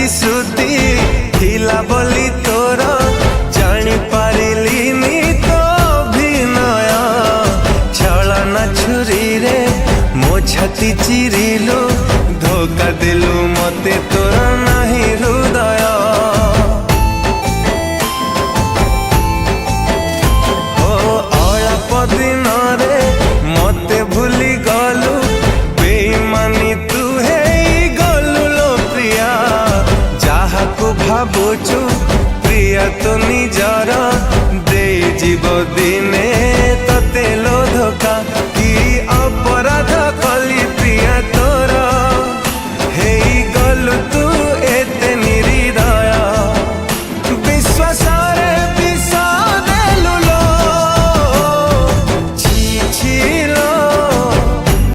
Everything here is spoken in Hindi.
प्रतिश्रुति थिला बोली तोर जानी पारिलिनी तो अभिनय छलना छुरी रे मो छाती चिरिलु धोखा दिलु मते तोर ना